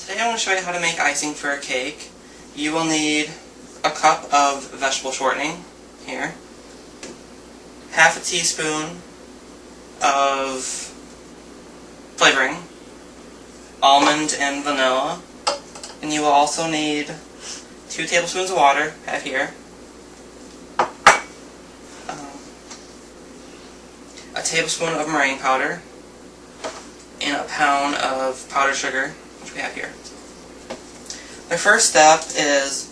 Today I want to show you how to make icing for a cake. You will need a cup of vegetable shortening here, half a teaspoon of flavoring, almond and vanilla, and you will also need 2 tablespoons of water, I have here, a tablespoon of meringue powder, and a pound of powdered sugar, which we have here. The first step is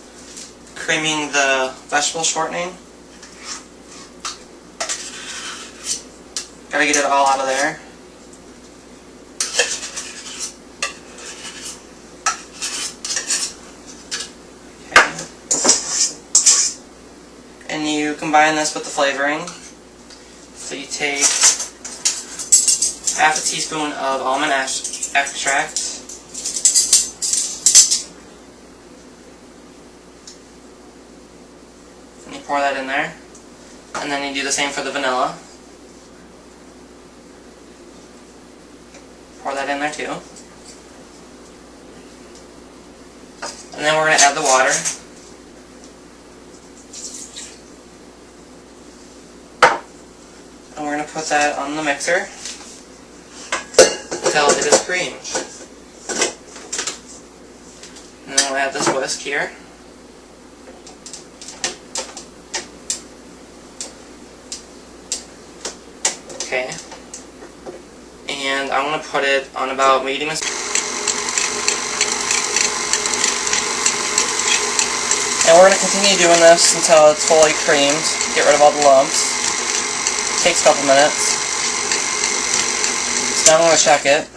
creaming the vegetable shortening. Gotta get it all out of there. Okay. And you combine this with the flavoring. So you take half a teaspoon of almond extract, and you pour that in there, and then you do the same for the vanilla. Pour that in there too. And then we're going to add the water. And we're going to put that on the mixer until it is creamed. And then we'll add this whisk here. Okay. And I'm going to put it on about medium. And we're going to continue doing this until it's fully creamed. Get rid of all the lumps. Takes a couple minutes. So now I'm going to check it.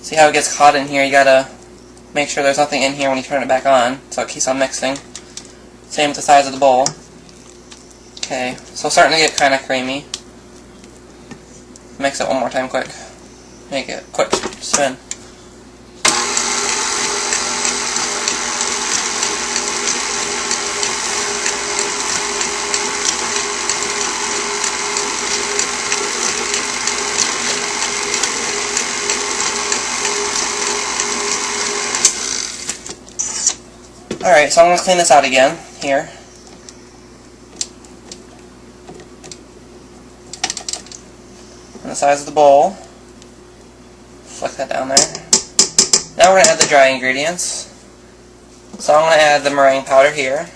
See how it gets caught in here? You gotta make sure there's nothing in here when you turn it back on, so it keeps on mixing. Same with the size of the bowl. Okay, so it's starting to get kind of creamy. Mix it one more time quick. Make it quick spin. Alright, so I'm going to clean this out again, here. On the size of the bowl. Flick that down there. Now we're going to add the dry ingredients. So I'm going to add the meringue powder here.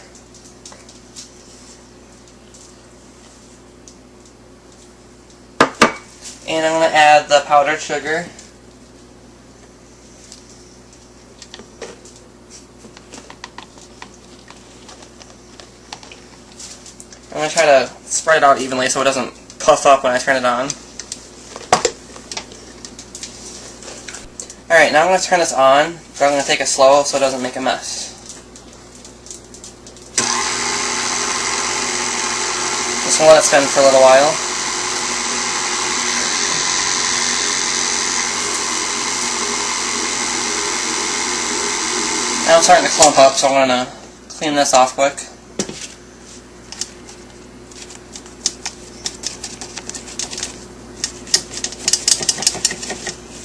And I'm going to add the powdered sugar. I'm going to try to spread it out evenly so it doesn't puff up when I turn it on. Alright, now I'm going to turn this on, but I'm going to take it slow so it doesn't make a mess. Just going to let it spin for a little while. Now it's starting to clump up, so I'm going to clean this off quick.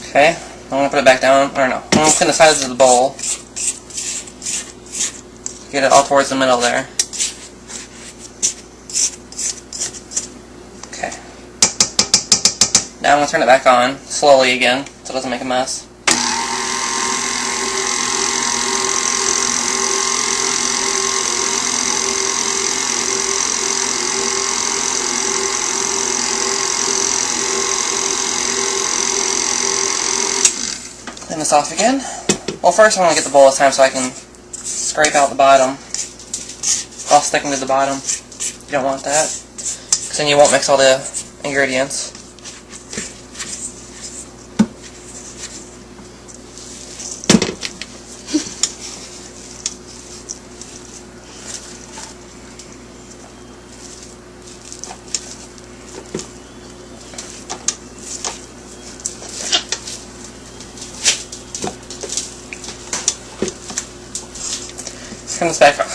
Okay, I'm going to put it back down, or no, I'm going to clean the sides of the bowl. Get it all towards the middle there. Okay. Now I'm going to turn it back on, slowly again, so it doesn't make a mess. Clean this off again. Well, first I want to get the bowl this time so I can scrape out the bottom while sticking to the bottom. You don't want that, because then you won't mix all the ingredients. Turn this back on.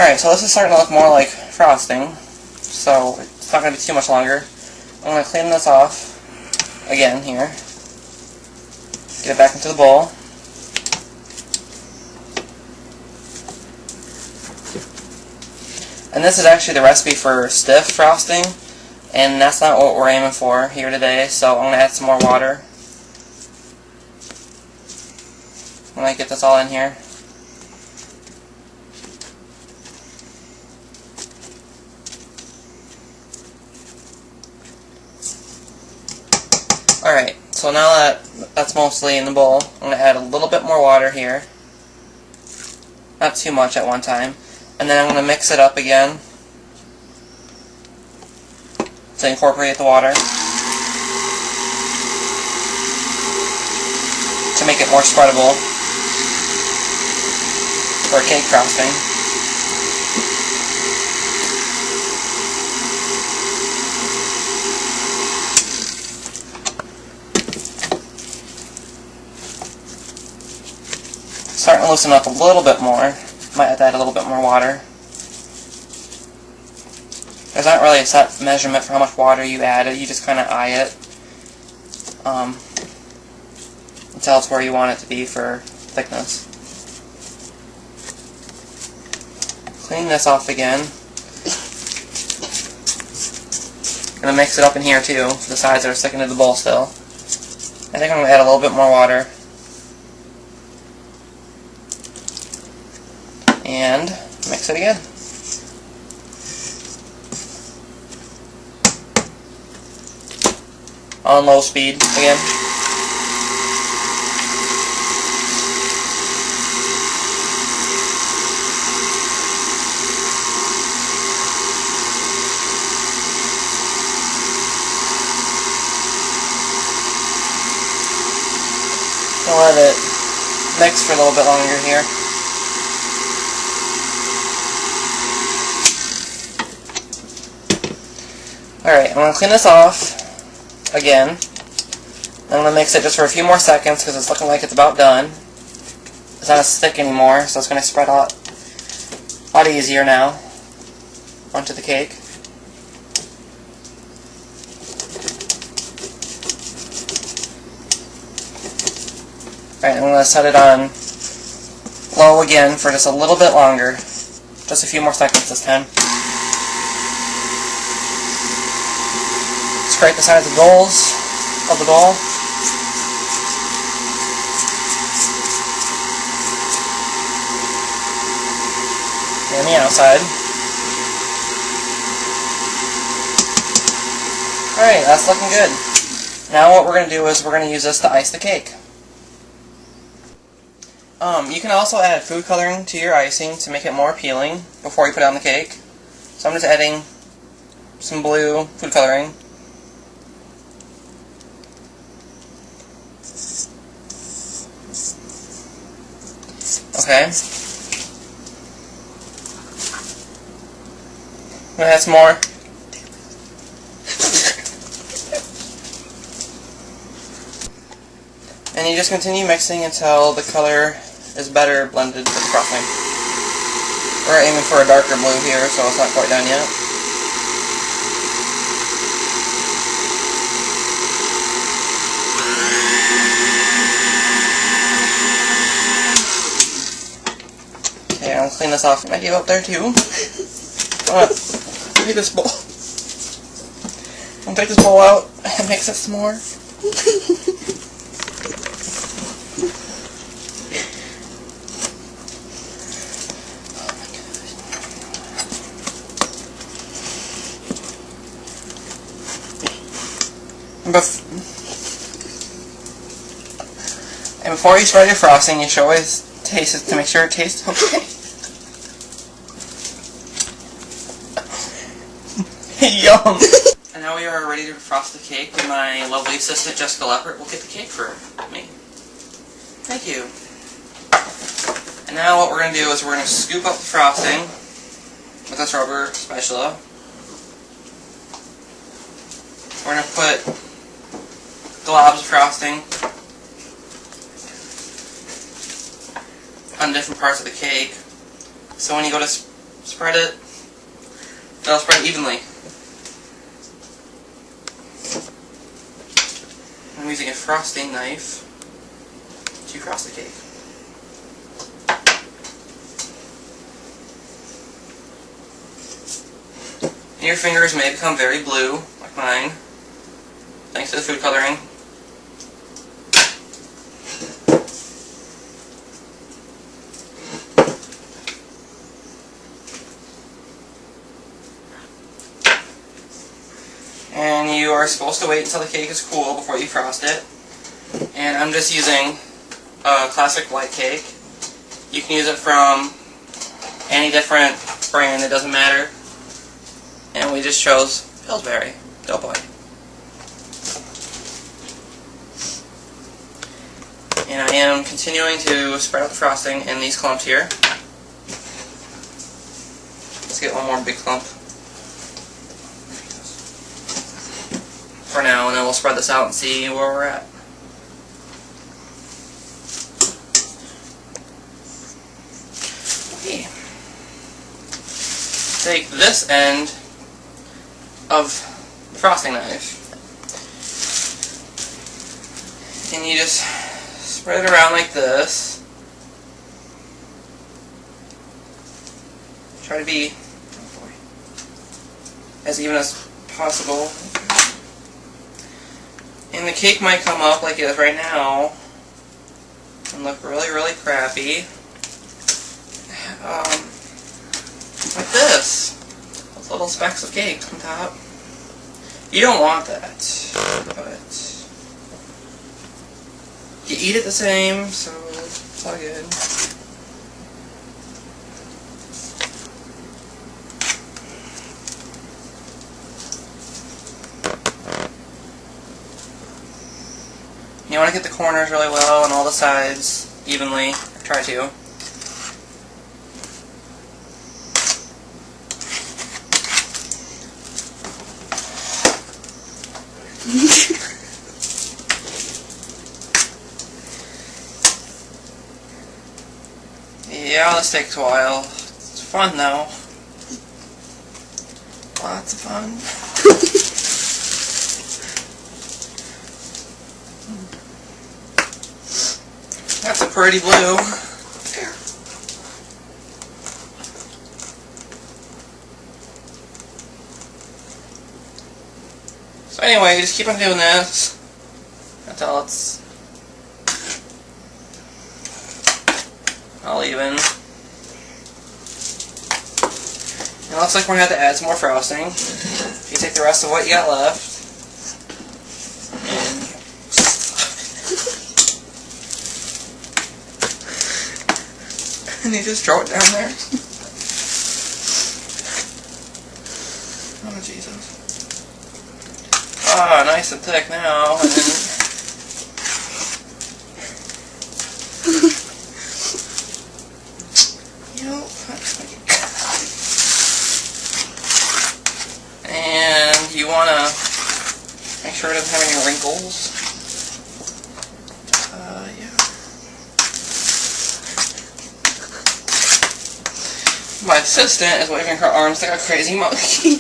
Alright, so this is starting to look more like frosting, so it's not going to be too much longer. I'm going to clean this off again here. Get it back into the bowl. And this is actually the recipe for stiff frosting, and that's not what we're aiming for here today, so I'm going to add some more water. I'm going to get this all in here. Alright, so now that that's mostly in the bowl, I'm going to add a little bit more water here. Not too much at one time. And then I'm going to mix it up again to incorporate the water, to make it more spreadable for cake frosting. Starting to loosen up a little bit more. Might have to add a little bit more water. There's not really a set measurement for how much water you add. You just kind of eye it until it's where you want it to be for thickness. Clean this off again. Gonna mix it up in here too, for the sides that are sticking to the bowl still. I think I'm gonna add a little bit more water. And mix it again. On low speed again. I'll let it mix for a little bit longer here. Alright, I'm going to clean this off again. I'm going to mix it just for a few more seconds because it's looking like it's about done. It's not as thick anymore, so it's going to spread a lot easier now onto the cake. Alright, I'm going to set it on low again for just a little bit longer. Just a few more seconds this time. Scrape the sides of the bowls of the bowl. And the outside. Alright, that's looking good. Now what we're going to do is we're going to use this to ice the cake. You can also add food coloring to your icing to make it more appealing before you put it on the cake. So I'm just adding some blue food coloring. Okay. I'm going to add some more. And you just continue mixing until the color is better blended with the frosting. We're aiming for a darker blue here, so it's not quite done yet. Okay, I'm going to clean this off. Might give up there too. Take this bowl. I'm going to take this bowl out and mix it some more. And before you spread your frosting, you should always taste it to make sure it tastes okay. Yum! And now we are ready to frost the cake, and my lovely assistant Jessica Leppert will get the cake for me. Thank you. And now what we're going to do is we're going to scoop up the frosting with this rubber spatula. We're going to put globs of frosting on different parts of the cake. So when you go to spread it. It'll spread evenly. I'm using a frosting knife to frost the cake. And your fingers may become very blue, like mine, thanks to the food coloring. And you are supposed to wait until the cake is cool before you frost it. And I'm just using a classic white cake. You can use it from any different brand, it doesn't matter. And we just chose Pillsbury Doughboy. And I am continuing to spread out the frosting in these clumps here. Let's get one more big clump for now, and then we'll spread this out and see where we're at. Okay. Take this end of the frosting knife and you just spread it around like this. Try to be as even as possible. And the cake might come up like it is right now and look really, really crappy. Like this. Those little specks of cake on top. You don't want that, but you eat it the same, so it's all good. You want to get the corners really well and all the sides evenly. Try to. Yeah, this takes a while. It's fun though. Lots of fun. That's a pretty blue. There. So anyway, just keep on doing this until it's all even. It looks like we're going to have to add some more frosting. You take the rest of what you got left and you just throw it down there. Oh, Jesus. Ah, nice and thick now. And then and you want to make sure it doesn't have any wrinkles. Yeah. My assistant is waving her arms like a crazy monkey.